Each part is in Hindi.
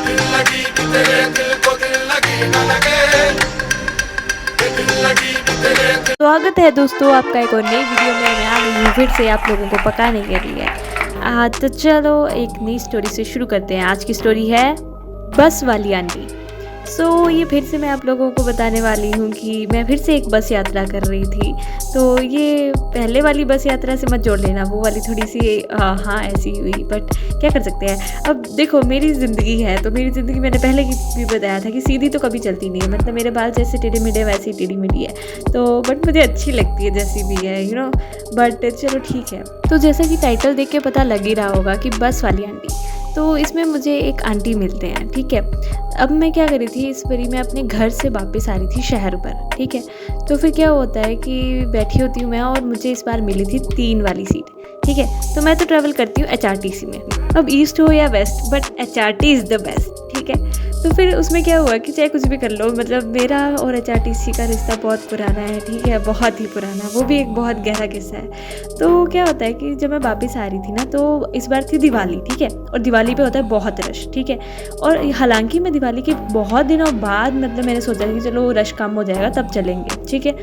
दिल लगी कि तेरे दिल को दिल लगी न लगे, दिल लगी कि तेरे दिल। स्वागत है दोस्तों आपका एक और नई वीडियो में। मैं आ गई हूँ फिर से आप लोगों को पकाने के लिए। तो चलो एक नई स्टोरी से शुरू करते हैं। आज की स्टोरी है बस वाली आंटी। ये फिर से मैं आप लोगों को बताने वाली हूँ कि मैं फिर से एक बस यात्रा कर रही थी। तो ये पहले वाली बस यात्रा से मत जोड़ लेना, वो वाली थोड़ी सी हाँ ऐसी हुई, बट क्या कर सकते हैं। अब देखो मेरी ज़िंदगी है, तो मेरी ज़िंदगी मैंने पहले भी बताया था कि सीधी तो कभी चलती नहीं है। मतलब मेरे बाल जैसे टेढ़े मेढ़े वैसे ही टेढ़ी मेढ़ी है, तो बट मुझे अच्छी लगती है जैसी भी है, बट चलो ठीक है। तो जैसा कि टाइटल देख के पता लग ही रहा होगा कि बस वाली आंटी, तो इसमें मुझे एक आंटी मिलते हैं, ठीक है। अब मैं क्या करी थी, इस बारी मैं अपने घर से वापस आ रही थी शहर पर, ठीक है। तो फिर क्या होता है कि बैठी होती हूँ मैं, और मुझे इस बार मिली थी 3 वाली सीट, ठीक है। तो मैं तो ट्रैवल करती हूँ HRTC में, अब ईस्ट हो या west, but HRT is the best, ठीक है। तो फिर उसमें क्या हुआ कि चाहे कुछ भी कर लो, मतलब मेरा और HRTC का रिश्ता बहुत पुराना है, ठीक है, बहुत ही पुराना, वो भी एक बहुत गहरा किस्सा है। तो क्या होता है कि जब मैं वापस आ रही थी ना, तो इस बार थी दिवाली, ठीक है, और दिवाली पे होता है बहुत रश, ठीक है। और हालांकि मैं दिवाली के बहुत दिनों बाद मतलब मैंने सोचा कि चलो रश कम हो जाएगा तब चलेंगे, ठीक है।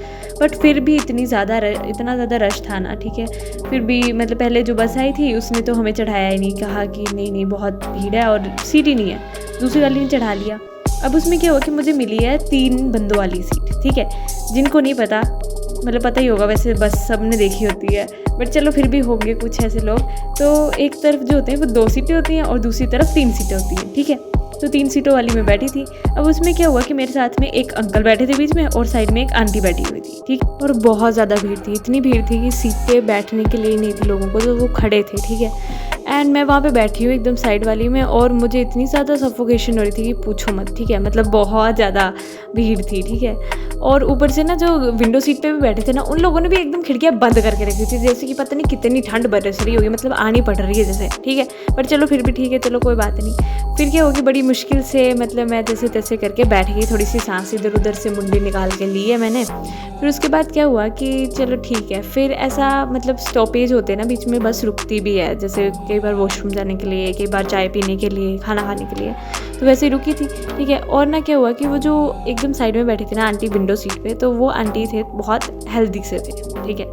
बट फिर भी इतना ज़्यादा रश था ना, ठीक है। फिर भी मतलब पहले जो बस आई थी उसने तो हमें चढ़ाया ही नहीं, कहा कि नहीं बहुत भीड़ है और सीट ही नहीं है। दूसरी वाली ने चढ़ा लिया। अब उसमें क्या हुआ कि मुझे मिली है 3 बंदों वाली सीट, ठीक है। जिनको नहीं पता, मतलब पता ही होगा वैसे, बस सबने देखी होती है, बट चलो फिर भी होंगे कुछ ऐसे लोग। तो एक तरफ जो होते हैं वो 2 सीटें होती हैं और दूसरी तरफ 3 सीटें होती हैं, ठीक है। तो 3 सीटों वाली में बैठी थी। अब उसमें क्या हुआ कि मेरे साथ में एक अंकल बैठे थे बीच में, और साइड में एक आंटी बैठी हुई थी, ठीक। और बहुत ज़्यादा भीड़ थी, इतनी भीड़ थी कि सीटें बैठने के लिए नहीं थी लोगों को, तो वो खड़े थे, ठीक है। एंड मैं वहाँ पे बैठी हूँ एकदम साइड वाली में, और मुझे इतनी ज़्यादा सफोकेशन हो रही थी कि पूछो मत, ठीक है। मतलब बहुत ज़्यादा भीड़ थी, ठीक है। और ऊपर से ना जो विंडो सीट पे भी बैठे थे ना, उन लोगों ने भी एकदम खिड़कियाँ बंद करके रखी थी, जैसे कि पता नहीं कितनी ठंड बरस रही होगी, मतलब आनी पड़ रही है जैसे, ठीक है। पर चलो फिर भी ठीक है, चलो कोई बात नहीं। फिर क्या होगी, बड़ी मुश्किल से मतलब मैं जैसे तैसे करके बैठ गई, थोड़ी सी सांस इधर उधर से मुंडी निकाल के ली है मैंने। फिर उसके बाद क्या हुआ कि चलो ठीक है, फिर ऐसा मतलब स्टॉपेज होते हैं ना बीच में, बस रुकती भी है, जैसे कई बार वॉशरूम जाने के लिए, कई बार चाय पीने के लिए, खाना खाने के लिए, तो वैसे ही रुकी थी, ठीक है। और ना क्या हुआ कि वो जो एकदम साइड में बैठी थी ना आंटी विंडो सीट पे, तो वो आंटी थे बहुत हेल्दी से थे, ठीक है।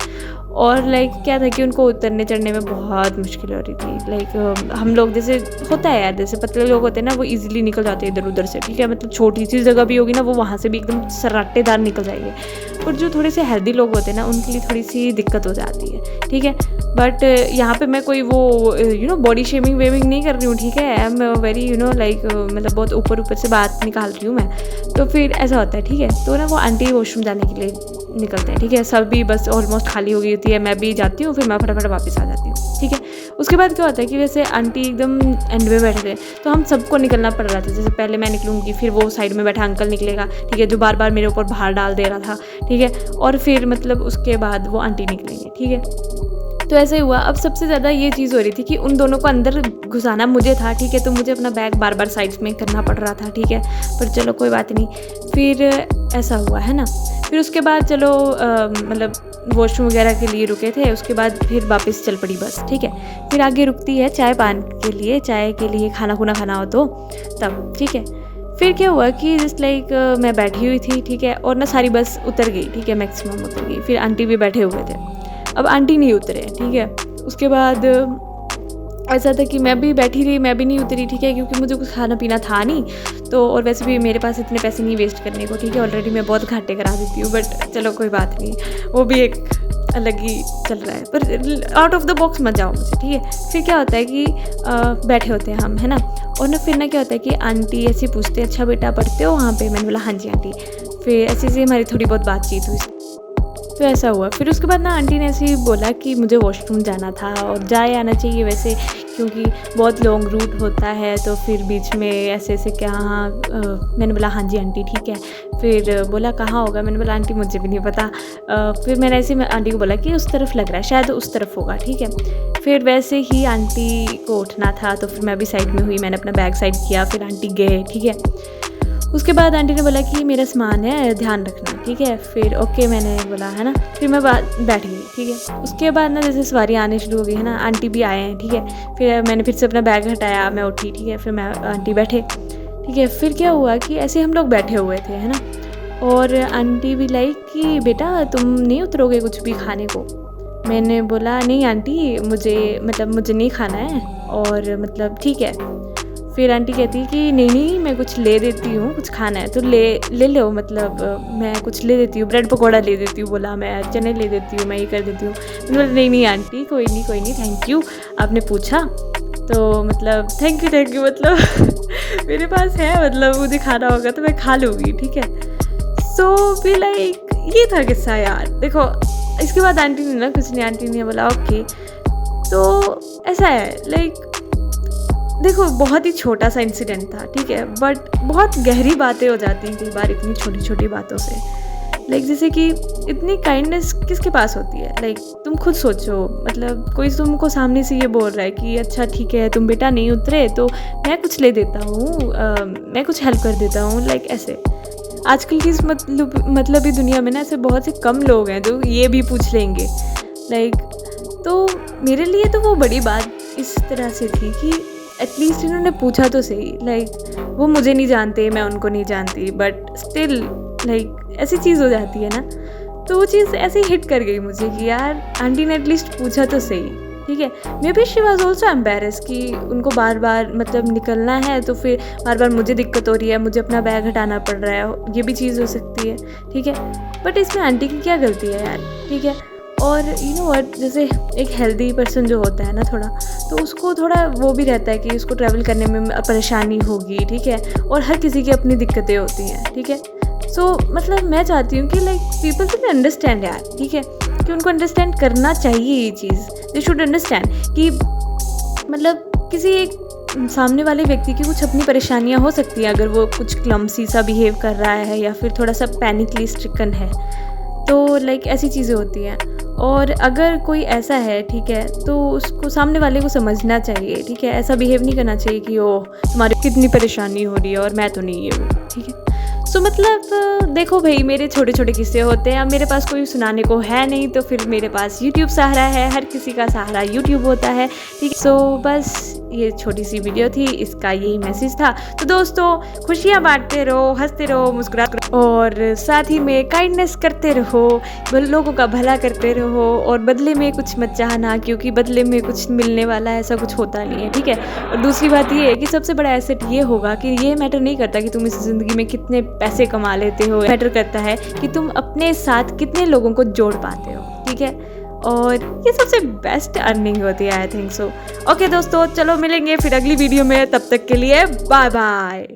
और लाइक क्या था कि उनको उतरने चढ़ने में बहुत मुश्किल हो रही थी। लाइक हम लोग जैसे होता है यार, जैसे पतले लोग होते हैं ना, वो इजीली निकल जाते हैं इधर उधर से, ठीक है। मतलब छोटी सी जगह भी होगी ना, वो वहाँ से भी एकदम सराटेदार निकल जाएंगे। और जो थोड़े से हेल्दी लोग होते हैं ना, उनके लिए थोड़ी सी दिक्कत हो जाती है, ठीक है। बट यहाँ पे मैं कोई वो बॉडी शेमिंग वेमिंग नहीं कर रही हूँ, ठीक है। आई एम वेरी लाइक मतलब बहुत ऊपर से बात निकाल रही हूँ मैं। तो फिर ऐसा होता है, ठीक है। तो ना वो आंटी वॉशरूम जाने के लिए निकलते हैं, ठीक है। सब भी बस ऑलमोस्ट खाली हो गई होती है, मैं भी जाती हूँ, फिर मैं फटाफट वापस आ जाती हूँ, ठीक है। उसके बाद क्या होता है कि वैसे आंटी एकदम एंड में बैठे थे, तो हम सबको निकलना पड़ रहा था। जैसे पहले मैं निकलूँगी, फिर वो साइड में बैठा अंकल निकलेगा, ठीक है, जो बार बार मेरे ऊपर भार डाल दे रहा था, ठीक है। और फिर मतलब उसके बाद वो आंटी निकलेंगे, ठीक है। तो ऐसे ही हुआ। अब सबसे ज़्यादा ये चीज़ हो रही थी कि उन दोनों को अंदर घुसाना मुझे था, ठीक है। तो मुझे अपना बैग बार बार साइड्स में करना पड़ रहा था, ठीक है। पर चलो कोई बात नहीं। फिर ऐसा हुआ है ना। फिर उसके बाद चलो मतलब वॉशरूम वगैरह के लिए रुके थे, उसके बाद फिर वापस चल पड़ी बस, ठीक है। फिर आगे रुकती है चाय पान के लिए, चाय के लिए खाना खुना खाना हो तो तब, ठीक है। फिर क्या हुआ कि जस्ट लाइक मैं बैठी हुई थी, ठीक है, और ना सारी बस उतर गई, ठीक है, मैक्सिमम उतर गई। फिर आंटी भी बैठे हुए थे। अब आंटी नहीं उतरे, ठीक है। उसके बाद ऐसा था कि मैं भी बैठी रही, मैं भी नहीं उतरी, ठीक है, क्योंकि मुझे कुछ खाना पीना था नहीं। तो और वैसे भी मेरे पास इतने पैसे नहीं वेस्ट करने को, ठीक है। ऑलरेडी मैं बहुत घाटे करा देती हूँ, बट चलो कोई बात नहीं, वो भी एक अलग ही चल रहा है। पर आउट ऑफ द बॉक्स मत जाओ मुझे, ठीक है। फिर क्या होता है कि बैठे होते हैं हम, है ना। और ना फिर ना क्या होता है कि आंटी ऐसे पूछते हैं, अच्छा बेटा पढ़ते हो वहाँ पे? मैंने बोला हाँ जी आंटी। फिर ऐसे हमारी थोड़ी बहुत बातचीत हुई। तो ऐसा हुआ। फिर उसके बाद ना आंटी ने ऐसे ही बोला कि मुझे वॉशरूम जाना था, और जाए आना चाहिए वैसे, क्योंकि बहुत लॉन्ग रूट होता है, तो फिर बीच में ऐसे ऐसे क्या, हाँ मैंने बोला हाँ जी आंटी ठीक है। फिर बोला कहाँ होगा? मैंने बोला आंटी मुझे भी नहीं पता। फिर मैंने ऐसे आंटी को बोला कि उस तरफ लग रहा है, शायद उस तरफ होगा, ठीक है। फिर वैसे ही आंटी को उठना था, तो फिर मैं भी साइड में हुई, मैंने अपना बैग साइड किया, फिर आंटी गए, ठीक है। उसके बाद आंटी ने बोला कि मेरा सामान है, ध्यान रखना, ठीक है। फिर ओके मैंने बोला है ना। फिर मैं बैठ गई, ठीक है। उसके बाद ना जैसे सवारी आने शुरू हो गई है ना, आंटी भी आए हैं, ठीक है। फिर मैंने फिर से अपना बैग हटाया, मैं उठी, ठीक है। फिर मैं आंटी बैठे, ठीक है। फिर क्या हुआ कि ऐसे हम लोग बैठे हुए थे, है ना, और आंटी भी लाइक कि बेटा तुम नहीं उतरोगे कुछ भी खाने को। मैंने बोला नहीं आंटी, मुझे नहीं खाना है, और मतलब ठीक है। फिर आंटी कहती कि नहीं मैं कुछ ले देती हूँ, कुछ खाना है तो ले लो, मतलब मैं कुछ ले देती हूँ, ब्रेड पकौड़ा ले देती हूँ, बोला मैं चने ले देती हूँ, मैं ये कर देती हूँ। मैंने बोला नहीं आंटी कोई नहीं, थैंक यू, आपने पूछा तो मतलब थैंक यू मतलब मेरे पास है, मतलब मुझे खाना होगा तो मैं खा लूँगी, ठीक है। सो भी लाइक ये था किस्सा यार। देखो इसके बाद आंटी ने बोला ओके। तो ऐसा है लाइक देखो बहुत ही छोटा सा इंसिडेंट था, ठीक है, बट बहुत गहरी बातें हो जाती हैं कई बार इतनी छोटी छोटी बातों से। लाइक जैसे कि इतनी काइंडनेस किसके पास होती है। लाइक तुम खुद सोचो, मतलब कोई तुमको सामने से ये बोल रहा है कि अच्छा ठीक है तुम बेटा नहीं उतरे तो मैं कुछ ले देता हूँ, मैं कुछ हेल्प कर देता हूँ, लाइक ऐसे। आजकल की इस मतलबी दुनिया में ना ऐसे बहुत से कम लोग हैं जो ये भी पूछ लेंगे, लाइक। तो मेरे लिए तो वो बड़ी बात इस तरह से थी कि एटलीस्ट इन्होंने पूछा तो सही। लाइक वो मुझे नहीं जानते, मैं उनको नहीं जानती, बट स्टिल लाइक ऐसी चीज़ हो जाती है ना, तो वो चीज़ ऐसे हिट कर गई मुझे कि यार आंटी ने एटलीस्ट पूछा तो सही, ठीक है। May be she was also embarrass कि उनको बार बार मतलब निकलना है तो फिर बार बार मुझे दिक्कत हो रही है, मुझे अपना बैग हटाना पड़ रहा है, ये भी चीज़ हो सकती है, ठीक है। बट इसमें आंटी की क्या गलती है यार, ठीक है। और यू नो व्हाट, जैसे एक हेल्दी पर्सन जो होता है ना थोड़ा, तो उसको थोड़ा वो भी रहता है कि उसको ट्रैवल करने में परेशानी होगी, ठीक है, और हर किसी की अपनी दिक्कतें होती हैं, ठीक है। सो मतलब मैं चाहती हूँ कि लाइक पीपल शुड अंडरस्टैंड यार, ठीक है, कि उनको अंडरस्टैंड करना चाहिए ये चीज़। दे शुड अंडरस्टैंड कि मतलब किसी एक सामने वाले व्यक्ति की कुछ अपनी परेशानियाँ हो सकती हैं, अगर वो कुछ क्लमसी सा बिहेव कर रहा है या फिर थोड़ा सा पैनिकली स्ट्रिकन है, तो लाइक ऐसी चीज़ें होती हैं। और अगर कोई ऐसा है, ठीक है, तो उसको सामने वाले को समझना चाहिए, ठीक है। ऐसा बिहेव नहीं करना चाहिए कि ओ तुम्हारी कितनी परेशानी हो रही है और मैं तो नहीं ये हूँ, ठीक है। सो मतलब देखो भाई, मेरे छोटे छोटे किस्से होते हैं, अब मेरे पास कोई सुनाने को है नहीं तो फिर मेरे पास यूट्यूब सहारा है, हर किसी का सहारा यूट्यूब होता है, ठीक है। सो बस ये छोटी सी वीडियो थी, इसका यही मैसेज था। तो दोस्तों खुशियाँ बांटते रहो, हंसते रहो, मुस्कुराते रहो, और साथ ही में काइंडनेस करते रहो, लोगों का भला करते रहो, और बदले में कुछ मत चाहना, क्योंकि बदले में कुछ मिलने वाला ऐसा कुछ होता नहीं है, ठीक है। और दूसरी बात ये है कि सबसे बड़ा एसेट ये होगा कि ये मैटर नहीं करता कि तुम इस ज़िंदगी में कितने पैसे कमा लेते हो, मैटर करता है कि तुम अपने साथ कितने लोगों को जोड़ पाते हो, ठीक है। और ये सबसे बेस्ट अर्निंग होती है, आई थिंक सो। ओके दोस्तों, चलो मिलेंगे फिर अगली वीडियो में, तब तक के लिए बाय बाय।